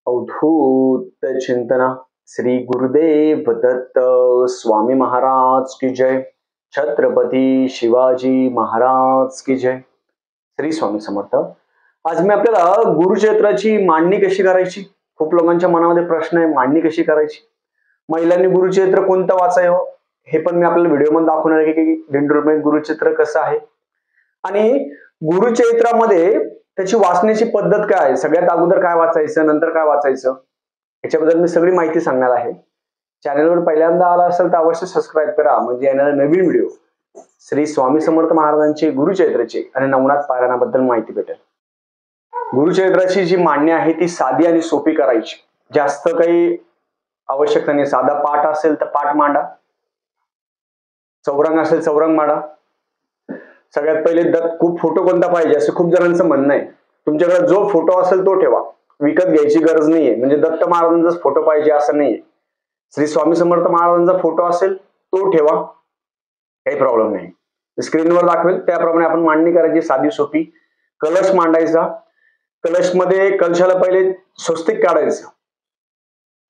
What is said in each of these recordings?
अवधूत चिंतना श्री गुरुदेव दत्त स्वामी महाराज की जय. छत्रपती शिवाजी महाराज की जय. श्री स्वामी समर्थ. आज मी आपल्याला गुरुचरित्राची मांडणी कशी करायची, खूप लोकांच्या मनामध्ये प्रश्न आहे, मांडणी कशी करायची, महिलांनी गुरुचरित्र कोणतं वाचावं हे पण मी आपल्याला व्हिडिओ मध्ये दाखवणार आहे की दिंडोरीमध्ये गुरुचरित्र कसं आहे आणि गुरुचरित्रामध्ये त्याची वाचण्याची पद्धत काय आहे, सगळ्यात अगोदर काय वाचायचं, नंतर काय वाचायचं, याच्याबद्दल मी सगळी माहिती सांगणार आहे. चॅनलवर पहिल्यांदा आला असेल तर अवश्य सबस्क्राईब करा, म्हणजे येणारे नवीन व्हिडिओ श्री स्वामी समर्थ महाराजांचे गुरुचरित्राचे आणि नवनाथ पारायणाबद्दल माहिती भेटेल. गुरुचरित्राची जी मांडणी आहे ती साधी आणि सोपी करायची, जास्त काही आवश्यकता नाही. साधा पाठ असेल तर पाठ मांडा, चौरंग असेल चौरंग मांडा. सगळ्यात पहिले खूप फोटो कोणता पाहिजे असं खूप जणांचं म्हणणं आहे. तुमच्याकडे जो फोटो असेल तो ठेवा, विकत घ्यायची गरज नाहीये. म्हणजे दत्त महाराजांचाच फोटो पाहिजे असं नाहीये. श्री स्वामी समर्थ महाराजांचा फोटो असेल तो ठेवा, काही प्रॉब्लेम नाही. स्क्रीनवर दाखवेल त्याप्रमाणे आपण मांडणी करायची, साधी सोपी. कलश मांडायचा. कलशमध्ये कलशाला पहिले स्वस्तिक काढायचं,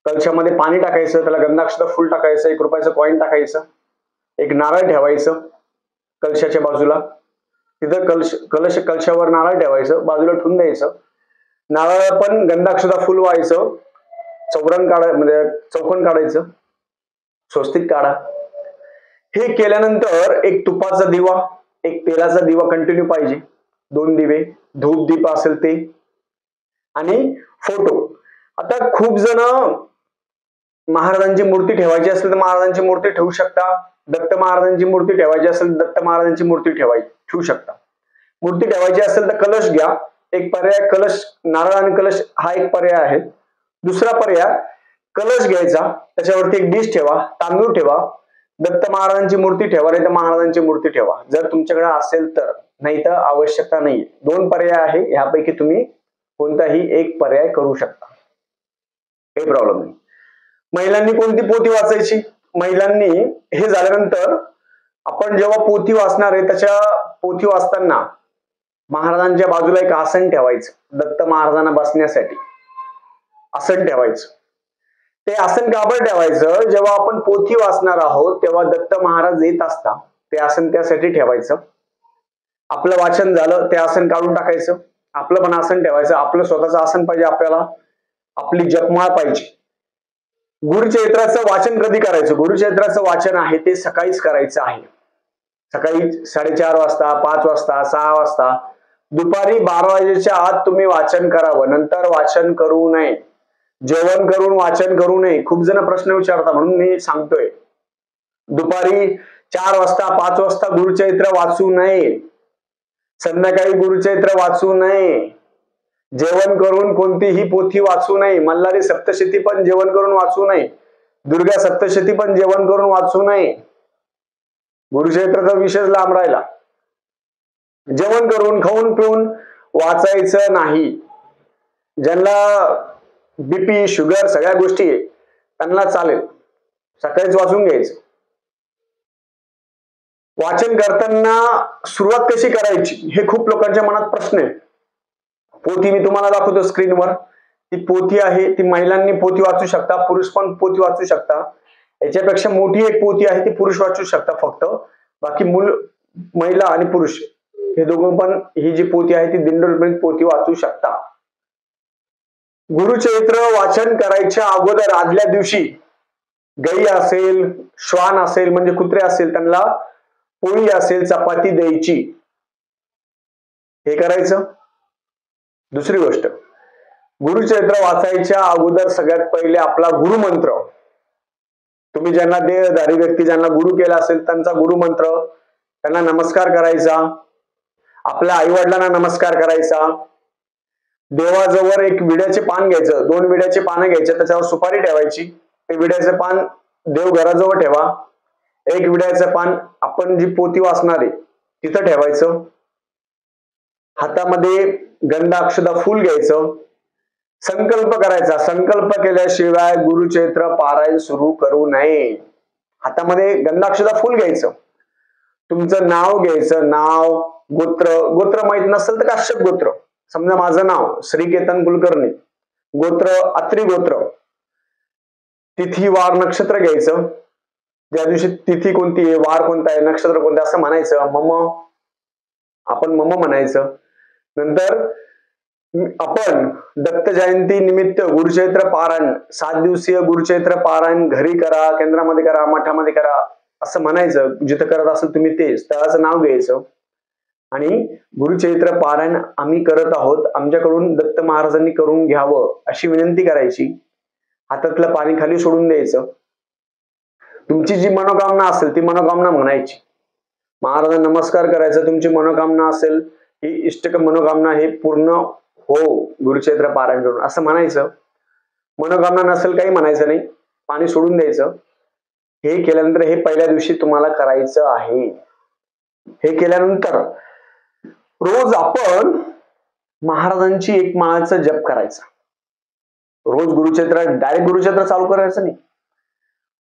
कलशामध्ये पाणी टाकायचं, त्याला गंधाक्षत फुल टाकायचं, 1 रुपयाचं कॉईन टाकायचं, एक नारळ ठेवायचं कलशाच्या बाजूला. तिथं कलशावर नारळ ठेवायचं, बाजूला ठेवून द्यायचं. नारळ पण गंधाक्षता फुल व्हायचं, चौरंग म्हणजे चौकोन काढायचं, स्वस्तिक काढा. हे केल्यानंतर एक तुपाचा दिवा, एक तेलाचा दिवा कंटिन्यू पाहिजे, 2 दिवे, धूप दीप असेल ते, आणि फोटो. आता खूप जण महाराजांची मूर्ती ठेवायची असेल तर महाराजांची मूर्ती ठेवू शकता, दत्त महाराजांची मूर्ती ठेवायची असेल दत्त महाराजांची मूर्ती ठेवू शकता. मूर्ती ठेवायची असेल तर कलश घ्या, एक पर्याय कलश, नारळ आणि कलश हा एक पर्याय आहे. दुसरा पर्याय कलश घ्यायचा, त्याच्यावरती एक डिश ठेवा, तांदूळ ठेवा, दत्त महाराजांची मूर्ती ठेवा, नाही तर महाराजांची मूर्ती ठेवा जर तुमच्याकडे असेल तर, नाही तर आवश्यकता नाही. 2 पर्याय आहे, यापैकी तुम्ही कोणताही एक पर्याय करू शकता, काही प्रॉब्लेम नाही. महिलांनी कोणती पोथी वाचायची? महिलांनी हे झाल्यानंतर आपण जेव्हा पोथी वाचणार आहे, त्याच्या पोथी वाचताना महाराजांच्या बाजूला एक आसन ठेवायचं, दत्त महाराजांना बसण्यासाठी आसन ठेवायचं. ते आसन का बरं ठेवायचं? जेव्हा आपण पोथी वाचणार आहोत तेव्हा दत्त महाराज येत असतात, ते आसन त्यासाठी ठेवायचं. आपलं वाचन झालं, ते आसन काढून टाकायचं, आपलं पण आसन ठेवायचं. आपलं स्वतःचं आसन पाहिजे आपल्याला, आपली जपमाळ पाहिजे. गुरुचरित्राचं वाचन कधी करायचं? गुरुचरित्राचं वाचन आहे ते सकाळीच करायचं आहे. सकाळी 4:30 वाजता, 5 वाजता, 6 वाजता, दुपारी 12 वाजेच्या आत तुम्ही वाचन करावं, नंतर वाचन करू नये. जेवण करून वाचन करू नये. खूप जण प्रश्न विचारतात म्हणून मी सांगतोय, दुपारी 4 वाजता 5 वाजता गुरुचरित्र वाचू नये, संध्याकाळी गुरुचरित्र वाचू नये, जेवण करून कोणतीही पोथी वाचू नये. मल्हारी सप्तशती पण जेवण करून वाचू नये, दुर्गा सप्तशती पण जेवण करून वाचू नये. गुरुचरित्राचा विषय लांब राहिला. जेवण करून खाऊन पिऊन वाचायचं नाही. ज्यांना बीपी शुगर सगळ्या गोष्टी आहे त्यांना चालेल, सकाळीच वाचून घ्यायचं. वाचन करताना सुरुवात कशी करायची हे खूप लोकांच्या मनात प्रश्न आहे. पोथी मी तुम्हाला दाखवतो स्क्रीनवर. ती पोथी आहे, ती महिलांनी पोथी वाचू शकता, पुरुष पण पोथी वाचू शकता. याच्यापेक्षा मोठी एक पोथी आहे ती पुरुष वाचू शकता फक्त, बाकी महिला आणि पुरुष हे दोघं पण ही जी पोथी आहे ती दिंडोरीपर्यंत पोथी वाचू शकता. गुरुचरित्र वाचन करायच्या अगोदर आदल्या दिवशी गाई असेल, श्वान असेल म्हणजे कुत्रे असेल त्यांना पोळी असेल चपाती द्यायची, हे करायचं. दुसरी गोष्ट, गुरुचरित्र वाचायच्या अगोदर सगळ्यात पहिले आपला गुरुमंत्र, तुम्ही ज्यांना देहधारी व्यक्ती ज्यांना गुरु केला असेल त्यांचा गुरुमंत्र, त्यांना नमस्कार करायचा, आपल्या आई वडिलांना नमस्कार करायचा. देवाजवळ एक विड्याचे पान घ्यायचं, 2 विड्याचे पानं घ्यायचे, त्याच्यावर सुपारी ठेवायची. ते विड्याचे पान देव घराजवळ ठेवा. एक विड्याचं पान आपण जी पोथी वाचणार आहे तिथं ठेवायचं. हातामध्ये गंधाक्षता फुल घ्यायचं, संकल्प करायचा. संकल्प केल्याशिवाय गुरुचरित्र पारायण सुरू करू नये. हातामध्ये गंधाक्षता फुल घ्यायचं, तुमचं नाव घ्यायचं, नाव, गोत्र माहित नसेल तर काश्यप गोत्र. समजा माझं नाव श्रीकेतन कुलकर्णी, गोत्र अत्री गोत्र, तिथी वार नक्षत्र घ्यायचं, ज्या दिवशी तिथी कोणती आहे, वार कोणता आहे, नक्षत्र कोणतं असं म्हणायचं. आपण मम म्हणायचं. नंतर आपण दत्त जयंती निमित्त गुरुचैत्र पारायण, 7 दिवसीय गुरुचैत्र पारायण घरी करा, केंद्रामध्ये करा, मठामध्ये करा असं म्हणायचं. जिथं करत असेल तुम्ही ते स्थळाचं नाव घ्यायचं आणि गुरुचैत्र पारायण आम्ही करत आहोत, आमच्याकडून दत्त महाराजांनी करून घ्यावं अशी विनंती करायची. हातातलं पाणी खाली सोडून द्यायचं. तुमची जी मनोकामना असेल ती मनोकामना म्हणायची. महाराजांना नमस्कार करायचा. तुमची मनोकामना असेल ही इष्टक मनोकामना हे पूर्ण हो गुरुचैत्र पारायण करून असं म्हणायचं. मनोकामना नसेल काही म्हणायचं नाही, पाणी सोडून द्यायचं. हे केल्यानंतर हे पहिल्या दिवशी तुम्हाला करायचं आहे. हे केल्यानंतर रोज आपण महाराजांची एक माळाचा जप करायचा. रोज गुरुचैत्र डायरेक्ट गुरुचैत्र चालू करायचं नाही,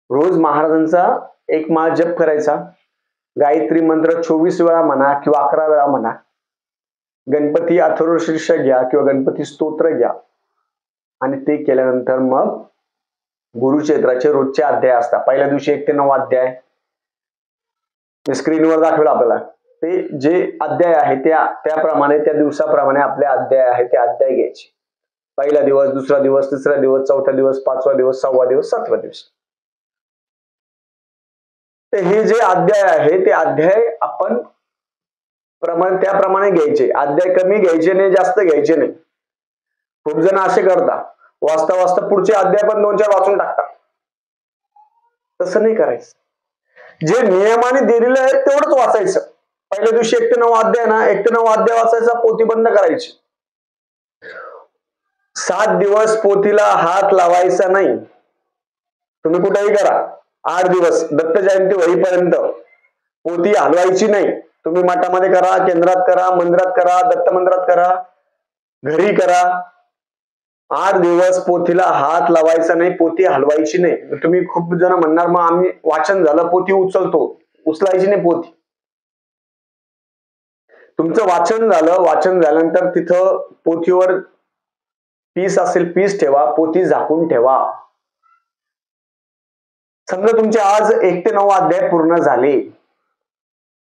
रोज महाराजांचा एक माळ जप करायचा. गायत्री मंत्र 24 वेळा म्हणा किंवा 11 वेळा म्हणा. गणपती अथर्वशीर्ष घ्या किंवा गणपती स्तोत्र घ्या आणि ते केल्यानंतर मग गुरुचैत्राचे रोजचे अध्याय असतात. पहिल्या दिवशी 1 ते 9 अध्याय मी स्क्रीनवर दाखवेल आपल्याला. ते जे अध्याय आहे त्याप्रमाणे त्या दिवसाप्रमाणे आपले अध्याय आहे ते अध्याय घ्यायचे. पहिला दिवस, दुसरा दिवस, तिसरा दिवस, चौथा दिवस, 5वा दिवस, 6वा दिवस, 7वा दिवस. तर हे जे अध्याय आहे ते अध्याय आपण त्याप्रमाणे घ्यायचे. अध्याय कमी घ्यायचे नाही, जास्त घ्यायचे नाही. खूप जण असे करतात, वाचता वाचता पुढचे अध्याय पण 2-4 वाचून टाकतात. तसं नाही करायचं. जे नियमाने दिलेलं आहे तेवढंच वाचायचं. पहिल्या दिवशी 1 ते 9 अध्याय ना, 1 ते 9 अध्याय वाचायचा, पोथी बंद करायची. 7 दिवस पोथीला हात लावायचा नाही. तुम्ही कुठेही करा, 8 दिवस दत्त जयंती होईपर्यंत पोथी हलवायची नाही. तुम्ही मठामध्ये करा, केंद्रात करा, मंदिरात करा, दत्त मंदिरात करा, घरी करा. 8 दिवस पोथीला हात लावायचा नाही, पोथी हलवायची नाही. तुम्ही खूप जण म्हणणार मग आम्ही वाचन झालं पोथी उचलतो. उचलायची नाही पोथी. तुमचं वाचन झालं, वाचन झाल्यानंतर तिथं पोथीवर पीस असेल पीस ठेवा, पोथी झाकून ठेवा. समजा तुमचे आज 1 ते 9 अध्याय पूर्ण झाले,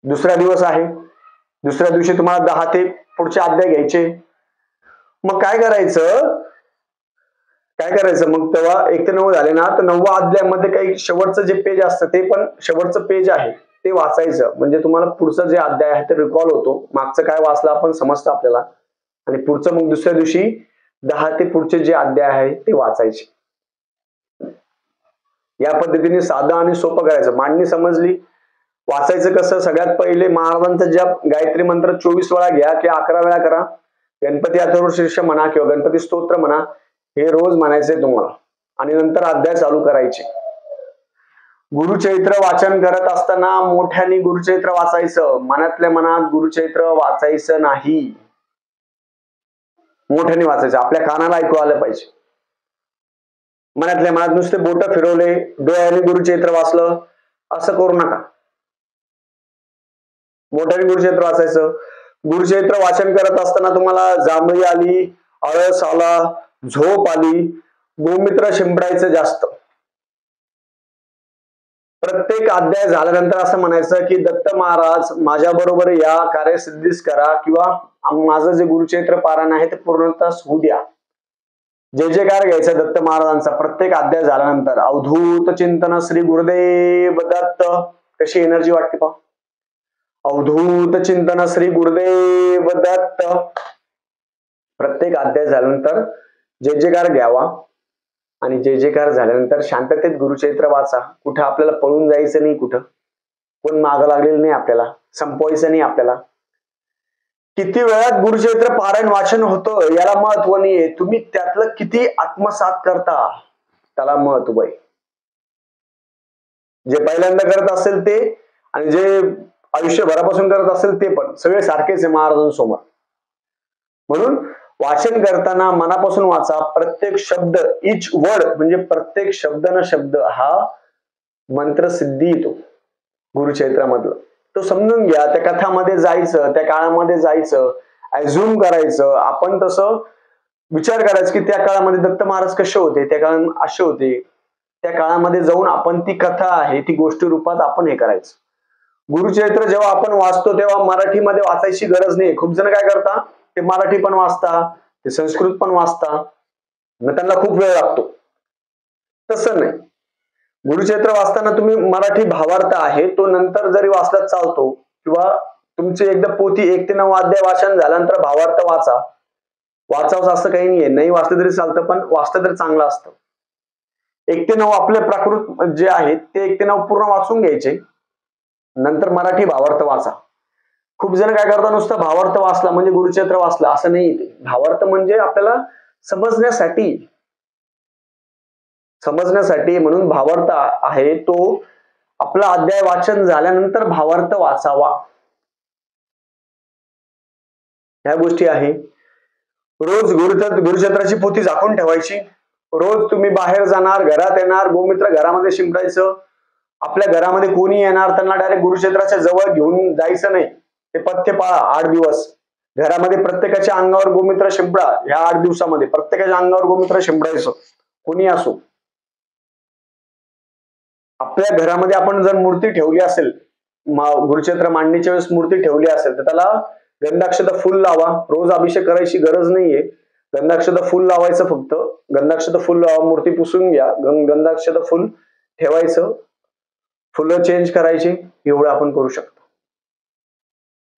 दुसरा दिवस आहे, दुसऱ्या दिवशी तुम्हाला 10 ते पुढचे अध्याय घ्यायचे. मग काय करायचं मग तेव्हा 1 ते 9 झाले ना, तर 9व्या अध्यायामध्ये काही शेवटचं जे पेज असतं ते पण शेवटचं पेज आहे ते वाचायचं. म्हणजे तुम्हाला पुढचं जे अध्याय आहे ते रिकॉल होतो. मागचं काय वाचलं आपण समजतं आपल्याला. आणि पुढचं मग दुसऱ्या दिवशी 10 ते पुढचे जे अध्याय आहे ते वाचायचे. या पद्धतीने साधं आणि सोपं करायचं. मांडणी समजली. वाचायचं कसं? सगळ्यात पहिले महाराजांचा जप गायत्री मंत्र 24 वेळा घ्या किंवा 11 वेळा करा. गणपती अथर्वशीर्ष म्हणा किंवा गणपती स्तोत्र म्हणा, हे रोज म्हणायचंय तुम्हाला. आणि नंतर अध्याय चालू करायचे. गुरुचैत्र वाचन करत असताना मोठ्याने गुरुचैत्र वाचायचं. मनातल्या मनात गुरुचैत्र वाचायचं नाही, मोठ्याने वाचायचं. आपल्या कानाला ऐकू आलं पाहिजे. मनातल्या मनात नुसते बोट फिरवले, डोळ्याने गुरुचैत्र वाचलं असं करू नका. मोठ्याने गुरुचैत्र वाचायचं. गुरुचैत्र वाचन करत असताना तुम्हाला जांभळी आली, आळस आला, झोप आली, गोमित्र शिंपडायचं जास्त. प्रत्येक अध्याय झाल्यानंतर असं म्हणायचं की दत्त महाराज माझ्या बरोबर या, कार्यसिद्धीस करा किंवा माझं जे गुरुचैत्र पारायण आहे ते पूर्णतः होऊ द्या. जय जयकार घ्यायचा दत्त महाराजांचा प्रत्येक अध्याय झाल्यानंतर. अवधूत चिंतन श्री गुरुदेव दत्त. कशी एनर्जी वाटते पहा. अवधूत चिंतन श्री गुरुदेव दत्त. प्रत्येक अध्याय झाल्यानंतर जय जयकार घ्यावा आणि जय जयकार झाल्यानंतर शांततेत गुरुचैत्र वाचा. कुठं आपल्याला पळून जायचं नाही, कुठं कोण मागं लागलेलं नाही, आपल्याला संपवायचं नाही. आपल्याला किती वेळात गुरुचैत्र पारायण वाचन होतं याला महत्व नाहीये, तुम्ही त्यातलं किती आत्मसात करता त्याला महत्व आहे. जे पहिल्यांदा करत असेल ते आणि जे आयुष्यभरापासून करत असेल ते पण सगळे सारखेच आहे महाराजांसमोर. म्हणून वाचन करताना मनापासून वाचा. प्रत्येक शब्द, इच वर्ड म्हणजे प्रत्येक शब्द न शब्द हा मंत्र सिद्धी येतो गुरुचैत्रामधलं. तो समजून घ्या. त्या कथामध्ये जायचं, त्या काळामध्ये जायचं, अझ्युम करायचं. आपण तसं विचार करायचा की त्या काळामध्ये दत्त महाराज कसे होते, त्या काळात असे होते. त्या काळामध्ये जाऊन आपण ती कथा आहे ती गोष्टी रूपात आपण हे करायचं. गुरुचरित्र जेव्हा आपण वाचतो तेव्हा मराठीमध्ये वाचायची गरज नाही. खूप जण काय करता, ते मराठी पण वाचता, ते संस्कृत पण वाचता, मग त्यांना खूप वेळ लागतो. तसं नाही. गुरुचरित्र वाचताना तुम्ही मराठी भावार्थ आहे तो नंतर जरी वाचला चालतो, किंवा तुमची एकदा पोथी 1 ते 9 अध्याय वाचन झाल्यानंतर भावार्थ वाचा. वाचावं असं काही नाहीये, नाही वाचलं तरी चालतं, पण वाचलं तरी चांगलं असतं. 1 ते 9 आपले प्राकृत जे आहेत ते 1 ते 9 पूर्ण वाचून घ्यायचे, नंतर मराठी भावार्थ वाचा. खूप जण काय करतात, नुसतं भावार्थ वाचला म्हणजे गुरुचरित्र वाचला असं नाही. ते भावार्थ म्हणजे आपल्याला समजण्यासाठी म्हणून भावार्थ आहे तो आपला अध्याय वाचन झाल्यानंतर भावार्थ वाचावा. ह्या गोष्टी आहे. रोज गुरुचरित्राची पोथी झाकून ठेवायची. रोज तुम्ही बाहेर जाणार, घरात येणार, गोमित्र घरामध्ये शिंपडायचं. आपल्या घरामध्ये कोणी येणार त्यांना डायरेक्ट गुरुचरित्राच्या जवळ घेऊन जायचं नाही. ते पथ्य पाळा 8 दिवस. घरामध्ये प्रत्येकाच्या अंगावर गोमित्र शिंपडा. ह्या 8 दिवसामध्ये प्रत्येकाच्या अंगावर गोमित्र शिंपडायचं, कोणी असो. आपल्या घरामध्ये आपण जर मूर्ती ठेवली असेल, गुरुचरित्र मांडणीच्या वेळेस मूर्ती ठेवली असेल, तर त्याला गंधाक्षत फुल लावा. रोज अभिषेक करायची गरज नाहीये. गंधाक्षत फुल लावायचं फक्त. गंधाक्षत फुल लावा, मूर्ती पुसून घ्या, गंधाक्षत फुल ठेवायचं, फुलं चेंज करायची, एवढं आपण करू शकतो.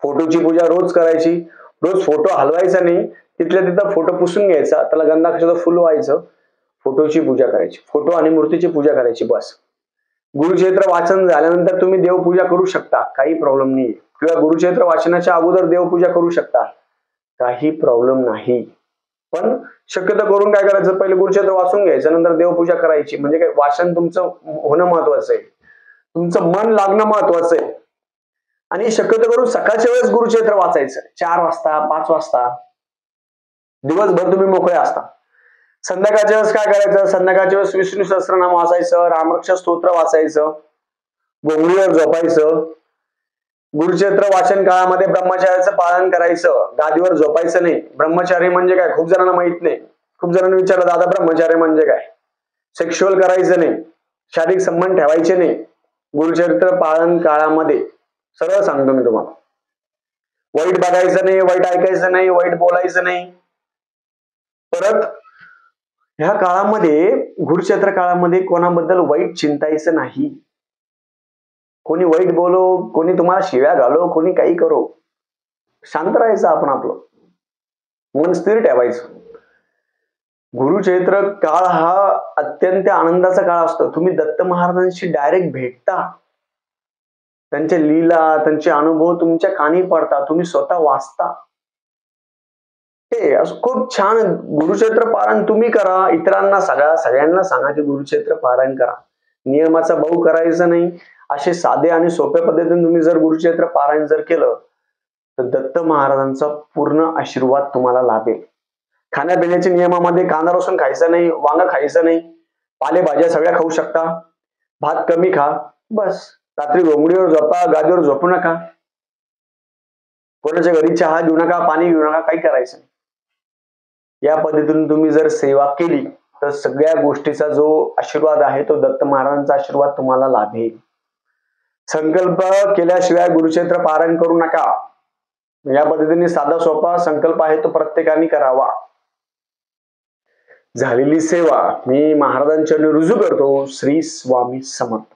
फोटोची पूजा रोज करायची. रोज फोटो हलवायचा नाही, तिथल्या तिथं फोटो पुसून घ्यायचा, त्याला गंधाक्षत फुल व्हायचं, फोटोची पूजा करायची, फोटो आणि मूर्तीची पूजा करायची, बस. गुरुचरित्र वाचन झाल्यानंतर तुम्ही देवपूजा करू शकता, काही प्रॉब्लेम नाही. किंवा गुरुचरित्र वाचनाच्या अगोदर देवपूजा करू शकता, काही प्रॉब्लेम नाही. पण शक्यतो करून काय करायचं, पहिले गुरुचरित्र वाचून घ्यायचं, नंतर देवपूजा करायची. म्हणजे काय, वाचन तुमचं होणं महत्वाचं आहे, तुमचं मन लागणं महत्वाचं आहे. आणि शक्यतो करून सकाळच्या वेळेस गुरुचरित्र वाचायचं, 4 वाजता 5 वाजता. दिवसभर तुम्ही मोकळे असता. संध्याकाळच्या वेळेस काय करायचं, संध्याकाळच्या वेळेस विष्णू सहस्त्रनाम वाचायचं, रामरक्षा स्तोत्र वाचायचं, घोंगडीवर झोपायचं. गुरुचरित्र वाचन काळामध्ये ब्रह्मचार्याचं पालन करायचं, गादीवर झोपायचं नाही. ब्रह्मचारी म्हणजे काय, खूप जणांना माहित नाही. खूप जणांनी विचारलं, दादा ब्रह्मचार्य म्हणजे काय? सेक्शुअल करायचं नाही, शारीरिक संबंध ठेवायचे नाही. गुरुचरित्र पालन काळामध्ये सरळ सांगतो मी तुम्हाला, वाईट बघायचं नाही, वाईट ऐकायचं नाही, वाईट बोलायचं नाही. परत ह्या काळामध्ये, गुरुचरित्र काळामध्ये कोणाबद्दल वाईट चिंतायचं नाही. कोणी वाईट बोलो, कोणी तुम्हाला शिव्या घालो, कोणी काही करो, शांत राहायचं, आपण आपलं मन स्थिर ठेवायचं. गुरुचरित्र काळ हा अत्यंत आनंदाचा काळ असतो. तुम्ही दत्त महाराजांशी डायरेक्ट भेटता, त्यांच्या लीला, त्यांचे अनुभव तुमच्या कानी पडतात, तुम्ही स्वतः वाचता. हे असं खूप छान. गुरुचरित्र पारायण तुम्ही करा, इतरांना सगळ्यांना सांगा की गुरुचरित्र पारायण करा. नियमाचा भाऊ करायचं नाही. असे साधे आणि सोप्या पद्धतीने तुम्ही जर गुरुचरित्र पारायण जर केलं, तर दत्त महाराजांचा पूर्ण आशीर्वाद तुम्हाला लाभेल. खाण्यापिण्याच्या नियमामध्ये कांदा लसूण खायचं नाही, वांग खायचं नाही, पालेभाज्या सगळ्या खाऊ शकता, भात कमी खा, बस. रात्री घोंगडीवर झोपा, गादीवर झोपू नका, कोणाच्या घरी चहा घेऊ नका, पाणी घेऊ नका, काही करायचं नाही. या पद्धतीने तुम्ही जर सेवा केली तर सगळ्या गोष्टीचा जो आशीर्वाद आहे तो दत्त महाराजांचा आशीर्वाद तुम्हाला लाभेल. संकल्प केल्याशिवाय गुरुचरित्र पारायण करू नका. या पद्धतीने साधा सोपा संकल्प आहे तो प्रत्येकाने करावा. झालेली सेवा मी महाराजांच्या रुजू करतो. श्री स्वामी समर्थ.